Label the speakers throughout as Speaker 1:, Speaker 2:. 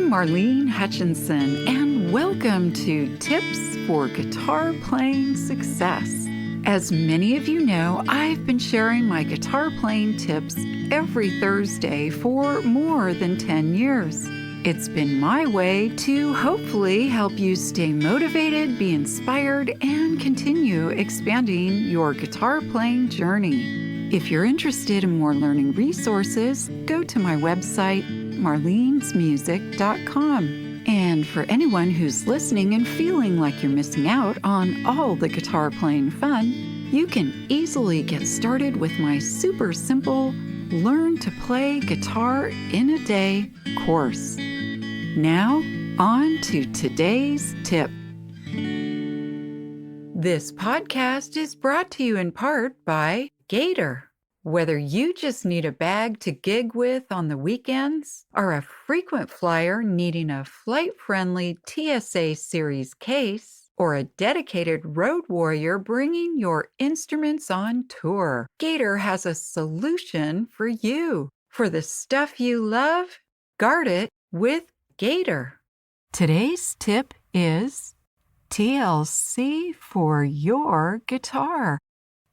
Speaker 1: I'm Marlene Hutchinson, and welcome to Tips for Guitar Playing Success. As many of you know, I've been sharing my guitar playing tips every Thursday for more than 10 years. It's been my way to hopefully help you stay motivated, be inspired, and continue expanding your guitar playing journey. If you're interested in more learning resources, go to my website, marlenesmusic.com. And for anyone who's listening and feeling like you're missing out on all the guitar playing fun, you can easily get started with my super simple Learn to Play Guitar in a Day course. Now, on to today's tip. This podcast is brought to you in part by Gator. Whether you just need a bag to gig with on the weekends, or a frequent flyer needing a flight-friendly TSA series case, or a dedicated road warrior bringing your instruments on tour, Gator has a solution for you. For the stuff you love, guard it with Gator. Today's tip is TLC for your guitar.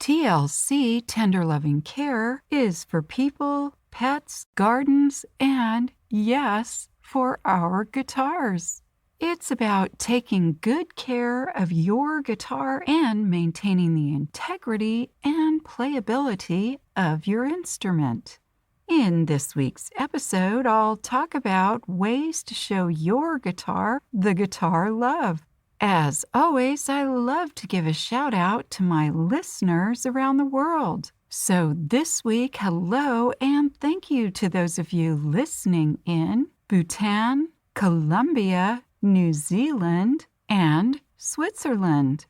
Speaker 1: TLC, Tender Loving Care, is for people, pets, gardens, and, yes, for our guitars. It's about taking good care of your guitar and maintaining the integrity and playability of your instrument. In this week's episode, I'll talk about ways to show your guitar the guitar love. As always, I love to give a shout out to my listeners around the world. So this week, hello and thank you to those of you listening in Bhutan, Colombia, New Zealand, and Switzerland.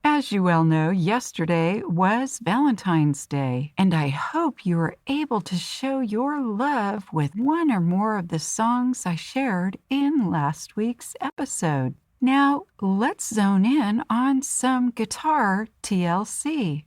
Speaker 1: As you well know, yesterday was Valentine's Day, and I hope you were able to show your love with one or more of the songs I shared in last week's episode. Now, let's zone in on some guitar TLC.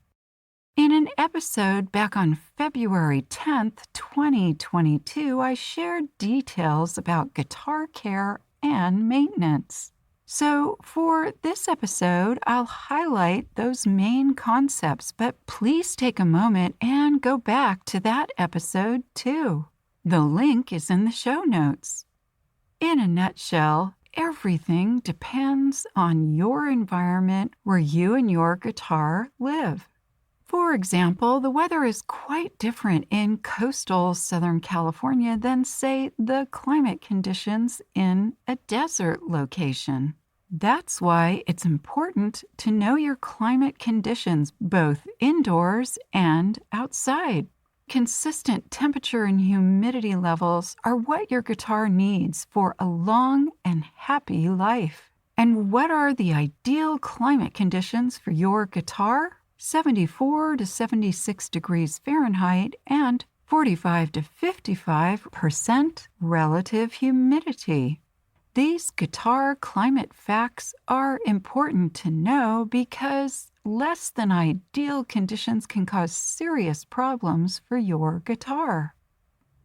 Speaker 1: In an episode back on February 10th, 2022, I shared details about guitar care and maintenance. So for this episode, I'll highlight those main concepts, but please take a moment and go back to that episode too. The link is in the show notes. In a nutshell, everything depends on your environment where you and your guitar live. For example, the weather is quite different in coastal Southern California than, say, the climate conditions in a desert location. That's why it's important to know your climate conditions both indoors and outside. Consistent temperature and humidity levels are what your guitar needs for a long and happy life. And what are the ideal climate conditions for your guitar? 74 to 76 degrees Fahrenheit and 45 to 55% relative humidity. These guitar climate facts are important to know because less than ideal conditions can cause serious problems for your guitar.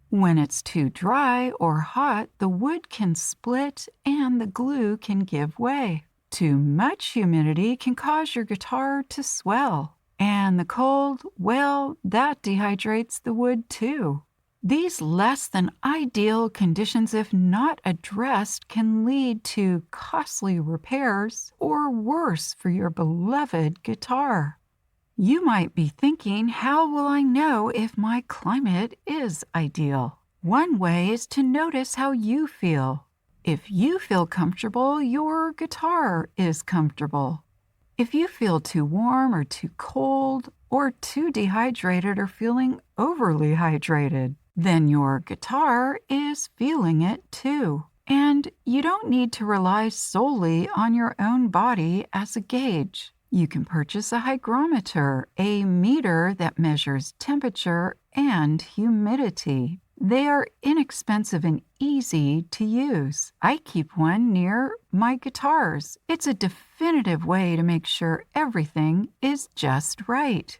Speaker 1: When it's too dry or hot, the wood can split and the glue can give way. Too much humidity can cause your guitar to swell. And the cold, well, that dehydrates the wood too. These less than ideal conditions, if not addressed, can lead to costly repairs or worse for your beloved guitar. You might be thinking, how will I know if my climate is ideal? One way is to notice how you feel. If you feel comfortable, your guitar is comfortable. If you feel too warm or too cold, or too dehydrated or feeling overly hydrated, then your guitar is feeling it too. And you don't need to rely solely on your own body as a gauge. You can purchase a hygrometer, a meter that measures temperature and humidity. They are inexpensive and easy to use. I keep one near my guitars. It's a definitive way to make sure everything is just right.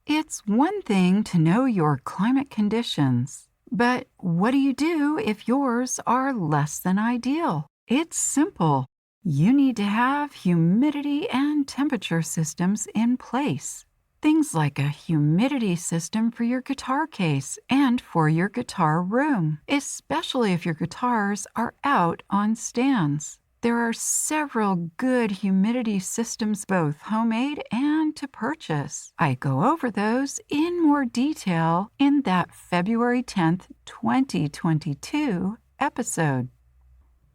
Speaker 1: It's one thing to know your climate conditions. But what do you do if yours are less than ideal? It's simple. You need to have humidity and temperature systems in place. Things like a humidity system for your guitar case and for your guitar room, especially if your guitars are out on stands. There are several good humidity systems, both homemade and to purchase. I go over those in more detail in that February 10th, 2022 episode.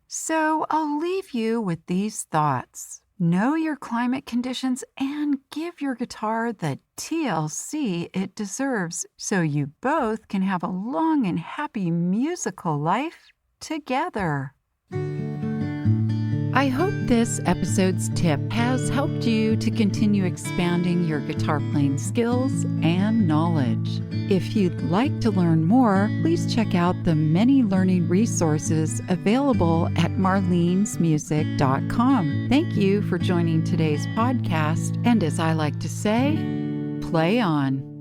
Speaker 1: So I'll leave you with these thoughts. Know your climate conditions and give your guitar the TLC it deserves so you both can have a long and happy musical life together. I hope this episode's tip has helped you to continue expanding your guitar playing skills and knowledge. If you'd like to learn more, please check out the many learning resources available at marlenesmusic.com. Thank you for joining today's podcast, and as I like to say, play on.